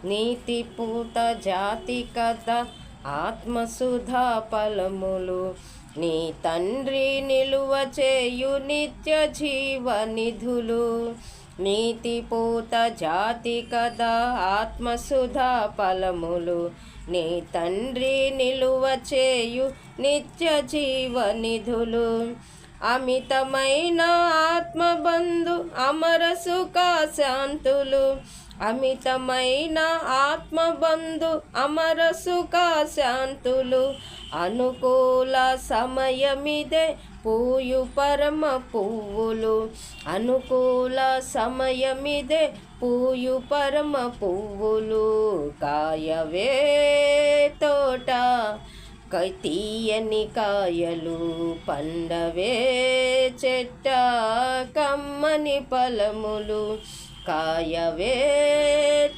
నీతి పూత జాతి కథ ఆత్మసుధా ఫలములు నీ తండ్రి నిలువ చేయు నిత్య జీవనిధులు. నీతి పూత జాతి కథ ఆత్మసుధా ఫలములు నీ తండ్రి నిలువ చేయు నిత్య జీవనిధులు. అమితమైన ఆత్మబంధు అమర సుఖ శాంతులు. అమితమైన ఆత్మబంధు అమర సుఖ శాంతులు. అనుకూల సమయమిదే పూయు పరమ పువ్వులు. అనుకూల సమయమిదే పూయు పరమ పువ్వులు. కాయవే తోట తీయని కాయలు, పండవే చెట్ట కమ్మని ఫలములు. కాయవే